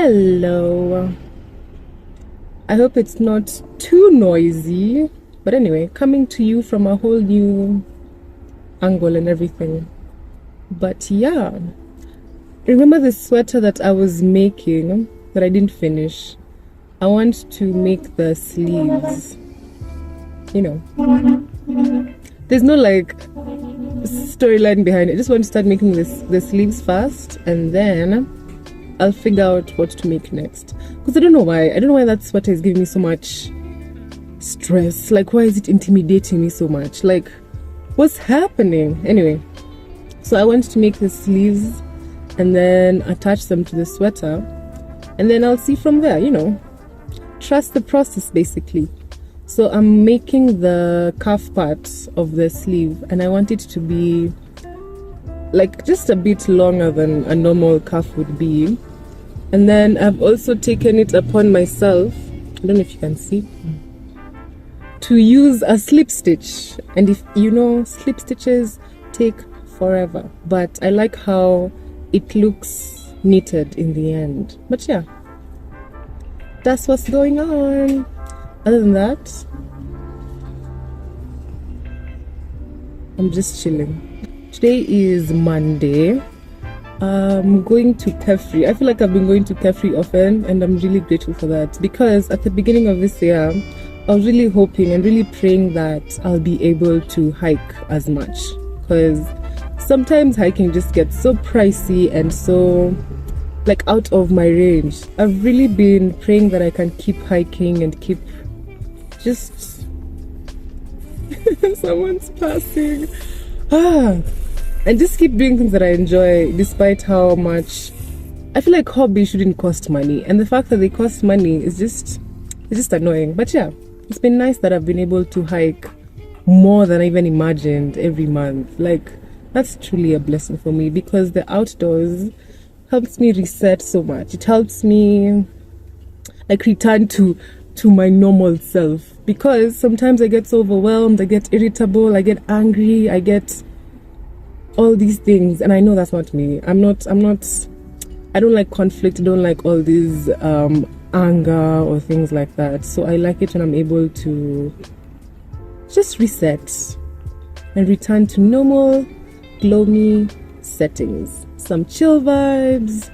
Hello. I hope it's not too noisy. But anyway, coming to you from a whole new angle and everything. But yeah. Remember the sweater that I was making that I didn't finish? I want to make the sleeves. You know. There's no like storyline behind it. I just want to start making the sleeves first, and then I'll figure out what to make next. Because I don't know why that sweater is giving me so much stress. Like, why is it intimidating me so much? Like, what's happening? Anyway, so I want to make the sleeves and then attach them to the sweater, and then I'll see from there, you know. Trust the process, basically. So I'm making the cuff part of the sleeve, and I want it to be like just a bit longer than a normal cuff would be. And then I've also taken it upon myself, I don't know if you can see, to use a slip stitch. And if you know, slip stitches take forever, but I like how it looks knitted in the end. But yeah, that's what's going on. Other than that, I'm just chilling. Today is Monday. I'm going to Kefri. I feel like I've been going to Kefri often, and I'm really grateful for that, because at the beginning of this year I was really hoping and really praying that I'll be able to hike as much, because sometimes hiking just gets so pricey and so like out of my range. I've really been praying that I can keep hiking and keep just someone's passing and just keep doing things that I enjoy, despite how much I feel like hobbies shouldn't cost money, and the fact that they cost money is just annoying. But yeah, it's been nice that I've been able to hike more than I even imagined every month. Like, that's truly a blessing for me, because the outdoors helps me reset so much. It helps me like return to my normal self, because sometimes I get so overwhelmed, I get irritable, I get angry, I get all these things, and I know that's not me. I don't like conflict, I don't like all these anger or things like that. So I like it when I'm able to just reset and return to normal Glomie settings. Some chill vibes,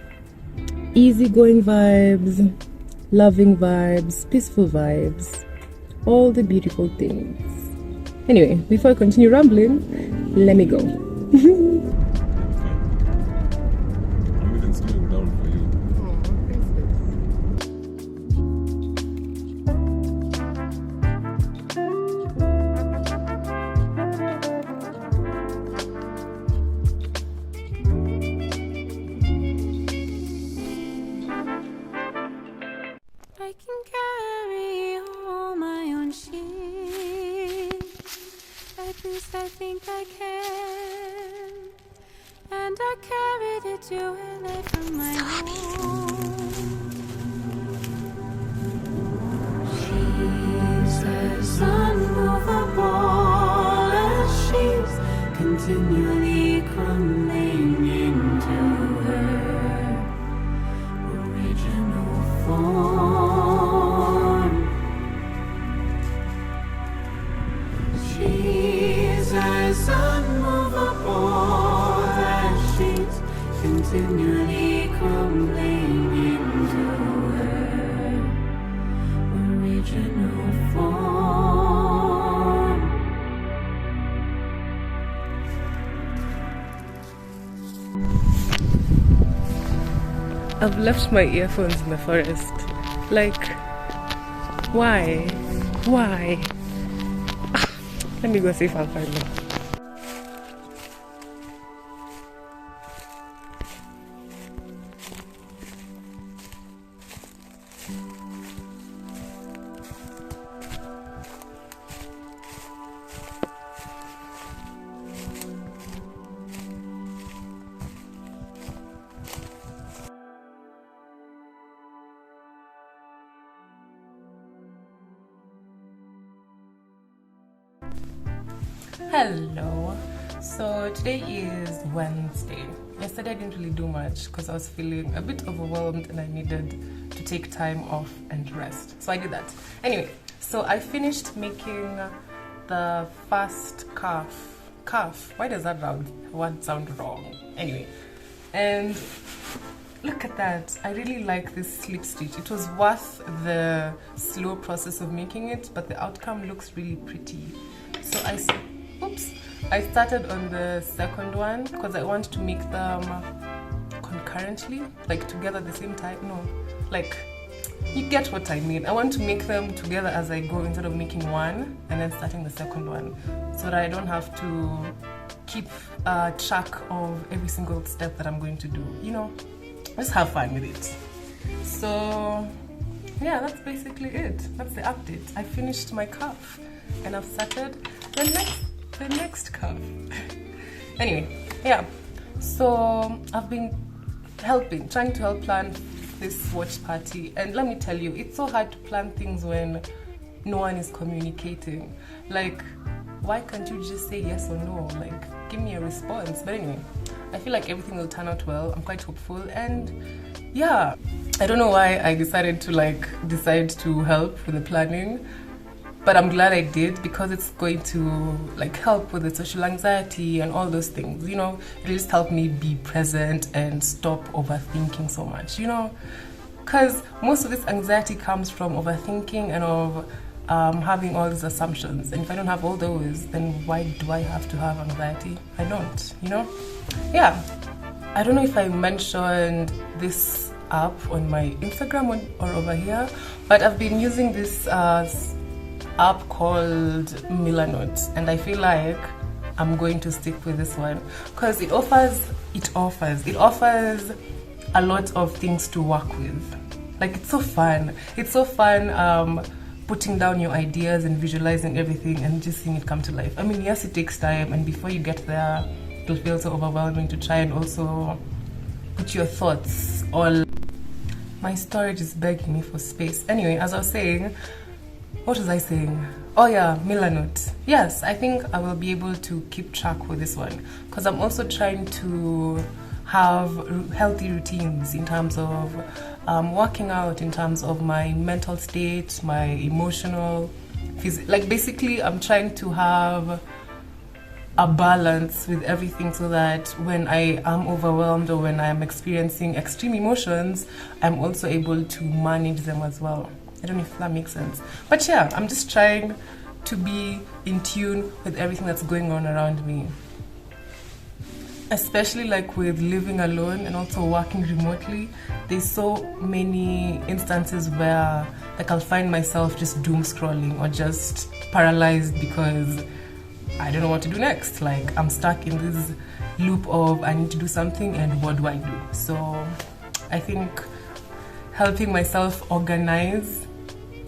easygoing vibes, loving vibes, peaceful vibes, all the beautiful things. Anyway, before I continue rambling, let me go. I'm even slowing down for you. I can carry all my own shit. At least I think I can. And I carried it to LA from my home. She's as unmovable as she's continually crumbling into her original form. She's as unmovable as she's continually crumbling into her original form. I've left my earphones in the forest. Like, why? Let me go see if I'll find them. Hello. So today is Wednesday. Yesterday I didn't really do much because I was feeling a bit overwhelmed and I needed to take time off and rest. So I did that. Anyway, so I finished making the first calf. Calf? Why does that word sound wrong? Anyway, and look at that. I really like this slip stitch. It was worth the slow process of making it, but the outcome looks really pretty. So I started on the second one because I want to make them concurrently, like together at the same time. No, like, you get what I mean. I want to make them together as I go instead of making one and then starting the second one, so that I don't have to keep track of every single step that I'm going to do, you know, just have fun with it. So yeah, that's basically it. That's the update. I finished my cuff and I've started the next cuff. Anyway, yeah, so I've been trying to help plan this watch party, and let me tell you, it's so hard to plan things when no one is communicating. Like, why can't you just say yes or no? Like, give me a response. But anyway, I feel like everything will turn out well. I'm quite hopeful, and yeah, I don't know why I decided to help with the planning, but I'm glad I did, because it's going to like help with the social anxiety and all those things, you know. It'll just help me be present and stop overthinking so much, you know, because most of this anxiety comes from overthinking and of having all these assumptions, and if I don't have all those, then why do I have to have anxiety? I don't, you know. Yeah, I don't know if I mentioned this app on my Instagram or over here, but I've been using this app called Milanote, and I feel like I'm going to stick with this one because it offers a lot of things to work with. Like, it's so fun putting down your ideas and visualizing everything and just seeing it come to life. I mean, yes, it takes time, and before you get there it'll feel so overwhelming to try and also put your thoughts all. My storage is begging me for space. Anyway, as I was saying, what was I saying? Oh yeah, Milanote. Yes, I think I will be able to keep track with this one because I'm also trying to have healthy routines in terms of working out, in terms of my mental state, my emotional, like basically I'm trying to have a balance with everything so that when I am overwhelmed or when I am experiencing extreme emotions, I'm also able to manage them as well. I don't know if that makes sense. But yeah, I'm just trying to be in tune with everything that's going on around me. Especially like with living alone and also working remotely, there's so many instances where like I'll find myself just doom scrolling or just paralyzed because I don't know what to do next. Like, I'm stuck in this loop of I need to do something and what do I do? So I think helping myself organize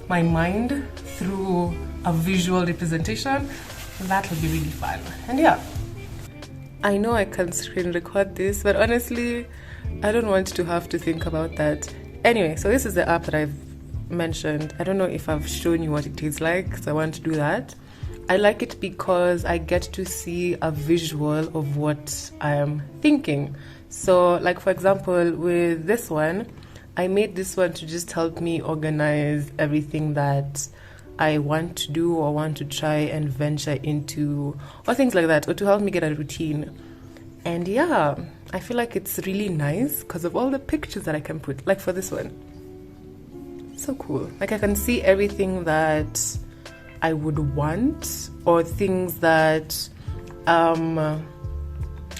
my mind through a visual representation, that will be really fun. And yeah, I know I can screen record this, but honestly, I don't want to have to think about that. Anyway, so this is the app that I've mentioned. I don't know if I've shown you what it is like, so I want to do that. I like it because I get to see a visual of what I am thinking. So like, for example, with this one, I made this one to just help me organize everything that I want to do or want to try and venture into, or things like that, or to help me get a routine. And yeah, I feel like it's really nice because of all the pictures that I can put. Like for this one, so cool. Like, I can see everything that I would want, or things that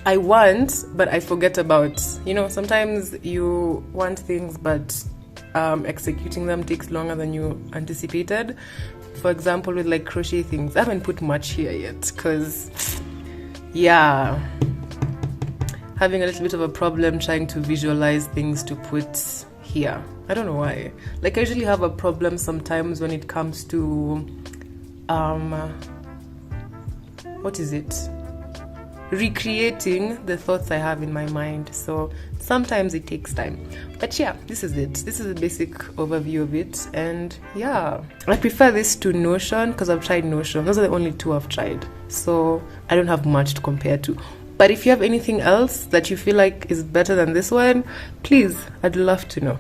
I want but I forget about. You know, sometimes you want things but executing them takes longer than you anticipated. For example, with like crochet things, I haven't put much here yet because yeah, having a little bit of a problem trying to visualize things to put here. I don't know why. Like, I usually have a problem sometimes when it comes to what is it? recreating the thoughts I have in my mind. So sometimes it takes time. But yeah, this is it. This is a basic overview of it. And yeah, I prefer this to Notion because I've tried Notion. Those are the only two I've tried. So I don't have much to compare to. But if you have anything else that you feel like is better than this one, please, I'd love to know.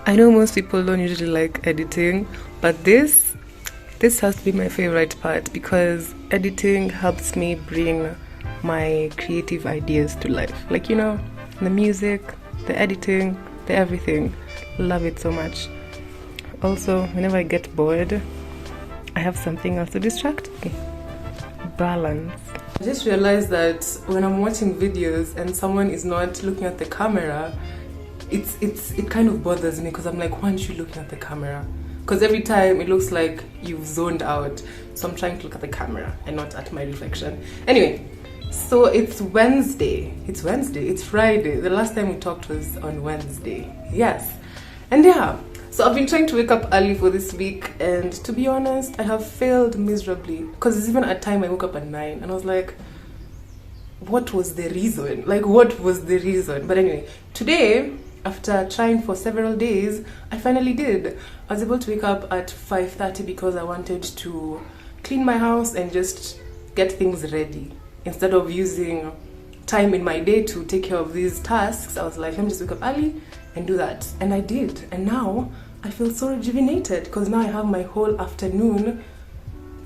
I know most people don't usually like editing, but this has to be my favorite part because editing helps me bring my creative ideas to life. Like, you know, the music, the editing, the everything. Love it so much. Also, whenever I get bored, I have something else to distract me. Balance. I just realized that when I'm watching videos and someone is not looking at the camera, it kind of bothers me because I'm like, why aren't you looking at the camera? Because every time it looks like you've zoned out. So I'm trying to look at the camera and not at my reflection. Anyway, so it's Wednesday. It's Friday. The last time we talked was on Wednesday. Yes. And yeah, so I've been trying to wake up early for this week. And to be honest, I have failed miserably. Because there's even a time I woke up at 9. And I was like, what was the reason? Like, what was the reason? But anyway, today, after trying for several days, I finally did. I was able to wake up at 5:30 because I wanted to clean my house and just get things ready. Instead of using time in my day to take care of these tasks, I was like, let me just wake up early and do that. And I did. And now I feel so rejuvenated because now I have my whole afternoon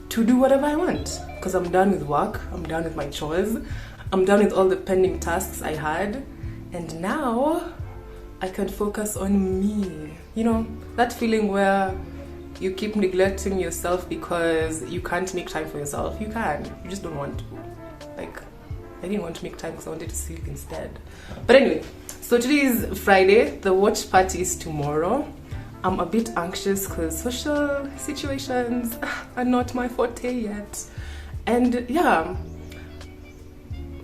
to do whatever I want. Because I'm done with work, I'm done with my chores, I'm done with all the pending tasks I had. And now I can focus on me. You know, that feeling where you keep neglecting yourself because you can't make time for yourself. You can, you just don't want to. Like, I didn't want to make time because I wanted to sleep instead. But anyway, so today is Friday. The watch party is tomorrow. I'm a bit anxious because social situations are not my forte yet. And yeah,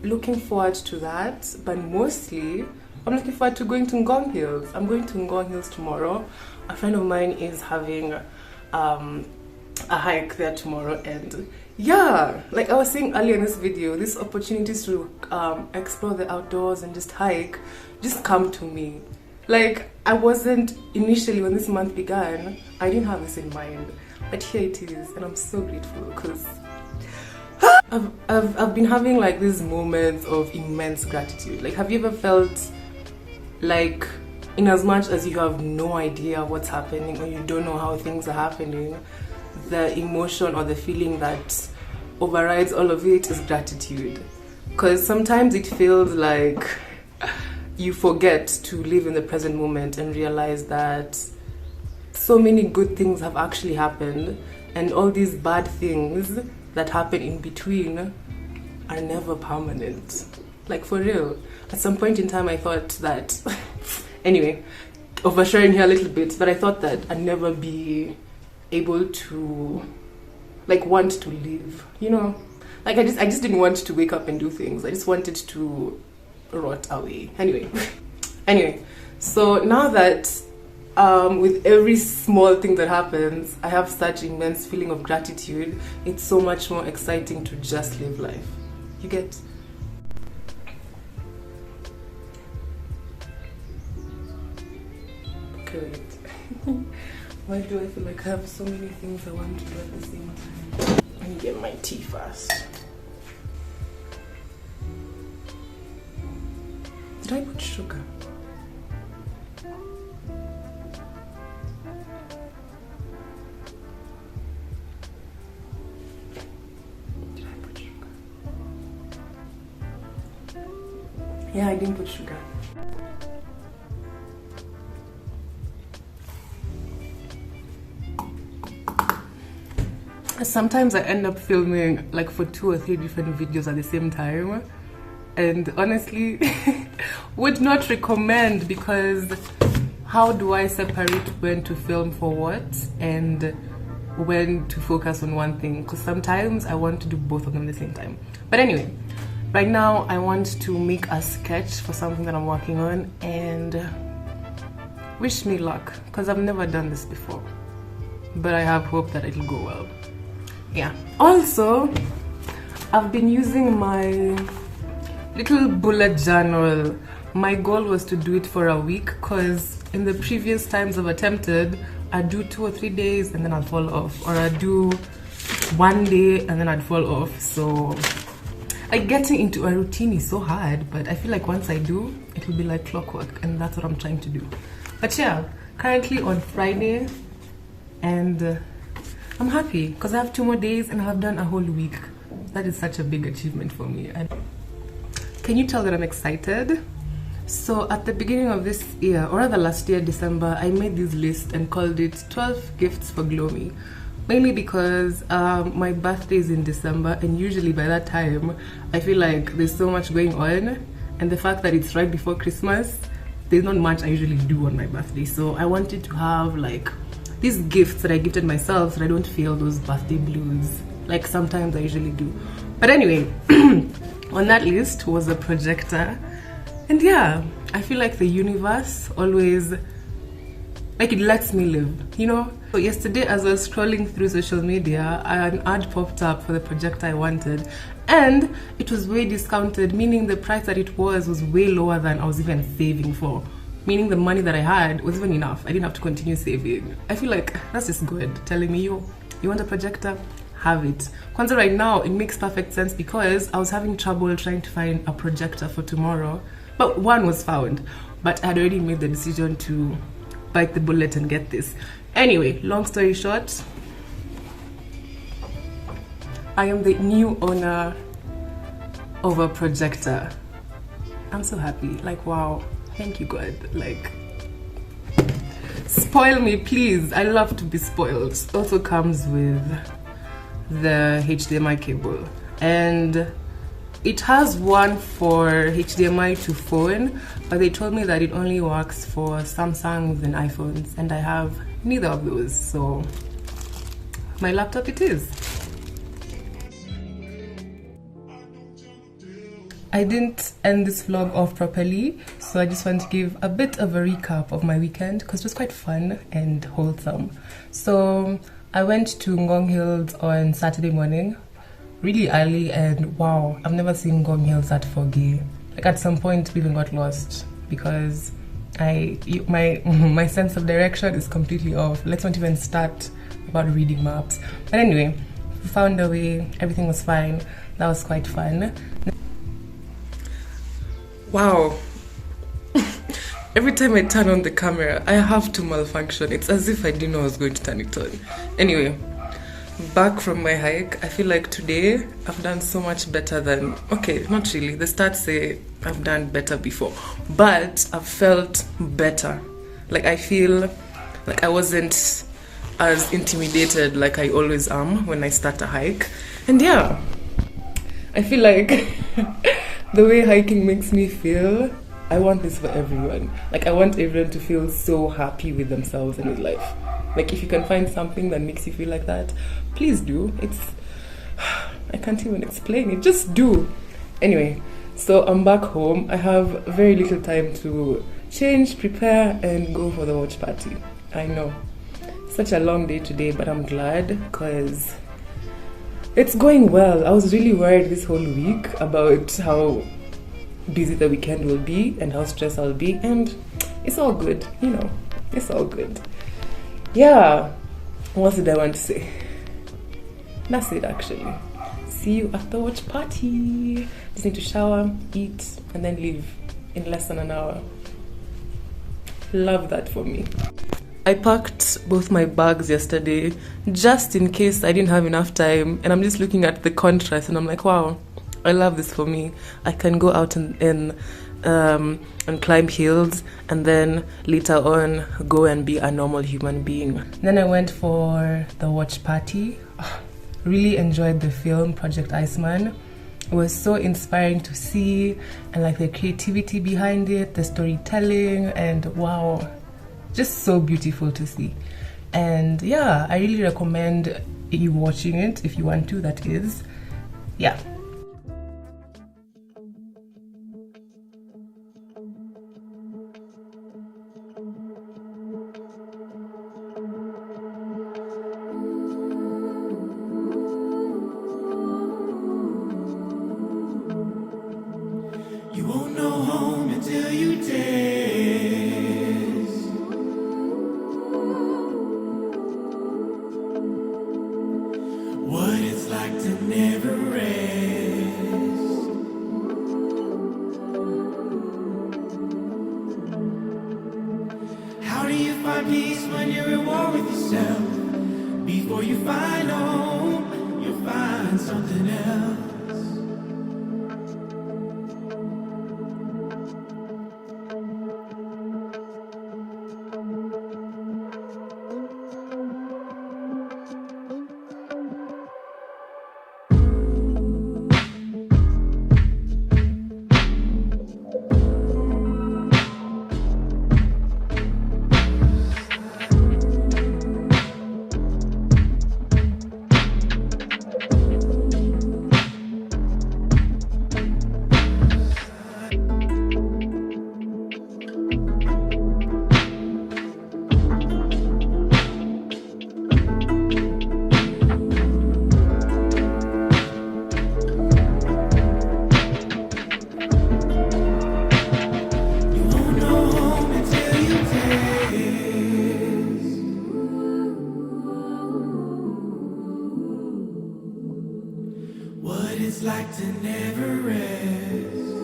looking forward to that. But mostly, I'm looking forward to going to Ngong Hills. I'm going to Ngong Hills tomorrow. A friend of mine is having a hike there tomorrow, and yeah, like I was saying earlier in this video, these opportunities to explore the outdoors and just hike just come to me. Like, I wasn't initially, when this month began, I didn't have this in mind, but here it is, and I'm so grateful because I've been having like these moments of immense gratitude. Like, have you ever felt like, in as much as you have no idea what's happening or you don't know how things are happening, the emotion or the feeling that overrides all of it is gratitude? Because sometimes it feels like you forget to live in the present moment and realize that so many good things have actually happened, and all these bad things that happen in between are never permanent. Like, for real. At some point in time I thought that anyway, oversharing here a little bit, but I thought that I'd never be able to like want to live, you know? Like, I just didn't want to wake up and do things. I just wanted to rot away. Anyway, so now that with every small thing that happens, I have such immense feeling of gratitude, it's so much more exciting to just live life. You get? Good. Why do I feel like I have so many things I want to do at the same time? Let me get my tea first. Did I put sugar? Did I put sugar? Yeah, I didn't put sugar. Sometimes I end up filming like for 2 or 3 different videos at the same time, and honestly would not recommend, because how do I separate when to film for what and when to focus on one thing? Because sometimes I want to do both of them at the same time. But anyway, right now I want to make a sketch for something that I'm working on, and wish me luck because I've never done this before, but I have hope that it'll go well. Yeah, also I've been using my little bullet journal. My goal was to do it for a week because in the previous times I've attempted, I'd do 2 or 3 days and then I'd fall off, or I'd do 1 day and then I'd fall off. So like getting into a routine is so hard, but I feel like once I do, it will be like clockwork, and that's what I'm trying to do. But yeah, currently on Friday, and I'm happy because I have 2 more days and I've done a whole week. That is such a big achievement for me. And can you tell that I'm excited? So at the beginning of this year, or rather last year, December, I made this list and called it 12 gifts for Glomie. Mainly because my birthday is in December, and usually by that time, I feel like there's so much going on. And the fact that it's right before Christmas, there's not much I usually do on my birthday. So I wanted to have like these gifts that I gifted myself so I don't feel those birthday blues like sometimes I usually do. But anyway, on that list was a projector. And yeah, I feel like the universe always, like, it lets me live, you know? So yesterday as I was scrolling through social media, an ad popped up for the projector I wanted, and it was way discounted, meaning the price that it was way lower than I was even saving for. Meaning the money that I had was even enough. I didn't have to continue saving. I feel like that's just good, telling me, yo, you want a projector? Have it. Kwanzaa right now, it makes perfect sense because I was having trouble trying to find a projector for tomorrow. But one was found, but I had already made the decision to bite the bullet and get this. Anyway, long story short, I am the new owner of a projector. I'm so happy. Like, wow, thank you, God. Like, spoil me, please. I love to be spoiled. Also comes with the HDMI cable, and it has one for HDMI to phone, but they told me that it only works for Samsungs and iPhones, and I have neither of those, so my laptop it is. I didn't end this vlog off properly, so I just want to give a bit of a recap of my weekend because it was quite fun and wholesome. So I went to Ngong Hills on Saturday morning, really early, and wow, I've never seen Ngong Hills that foggy. Like at some point we even got lost because my sense of direction is completely off. Let's not even start about reading maps. But anyway, we found a way, everything was fine. That was quite fun. Wow. Every time I turn on the camera, I have to malfunction. It's as if I didn't know I was going to turn it on. Anyway, back from my hike, I feel like today I've done so much better than, okay, not really. The stats say I've done better before, but I've felt better. Like I feel like I wasn't as intimidated like I always am when I start a hike. And yeah, I feel like the way hiking makes me feel, I want this for everyone. Like I want everyone to feel so happy with themselves and with life. Like if you can find something that makes you feel like that, please do. It's, I can't even explain it, just do. Anyway, so I'm back home. I have very little time to change, prepare, and go for the watch party. I know, such a long day today, but I'm glad because it's going well. I was really worried this whole week about how busy the weekend will be and how stressed I'll be, and it's all good, you know, it's all good. Yeah, what did I want to say? That's it actually. See you at the watch party. Just need to shower, eat, and then leave in less than an hour. Love that for me. I packed both my bags yesterday just in case I didn't have enough time, and I'm just looking at the contrast and I'm like, wow, I love this for me. I can go out and climb hills and then later on go and be a normal human being. Then I went for the watch party. Really enjoyed the film Project Iceman. It was so inspiring to see, and like the creativity behind it, the storytelling, and wow, just so beautiful to see. And yeah, I really recommend you watching it if you want to, that is. Yeah. to never rest? How do you find peace when you're at war with yourself? Before you find home, you'll find something else. It's like to never rest.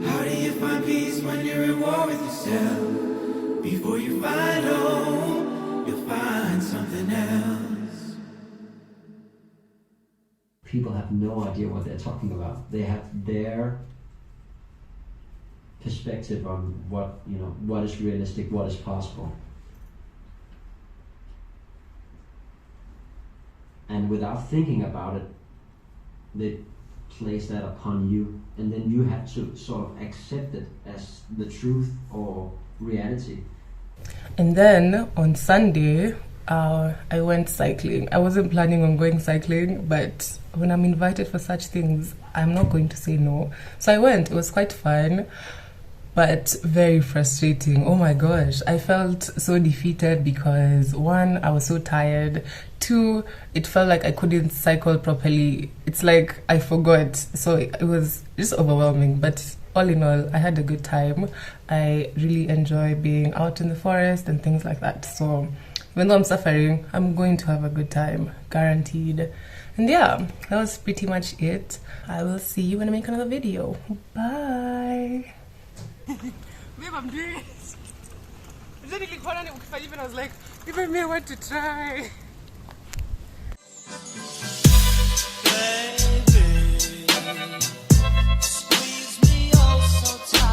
How do you find peace when you're at war with yourself? Before you find home, you'll find something else. People have no idea what they're talking about. They have their perspective on what is realistic, what is possible. And without thinking about it, they place that upon you, and then you have to sort of accept it as the truth or reality. And then on Sunday, I went cycling. I wasn't planning on going cycling, but when I'm invited for such things, I'm not going to say no. So I went. It was quite fun, but very frustrating. Oh my gosh, I felt so defeated because 1, I was so tired. 2, it felt like I couldn't cycle properly. It's like I forgot. So it was just overwhelming. But all in all, I had a good time. I really enjoy being out in the forest and things like that. So even though I'm suffering, I'm going to have a good time, guaranteed. And yeah, that was pretty much it. I will see you when I make another video. Bye. Babe, I'm doing it. I was like, even me, I want to try. Baby, squeeze me oh so tight.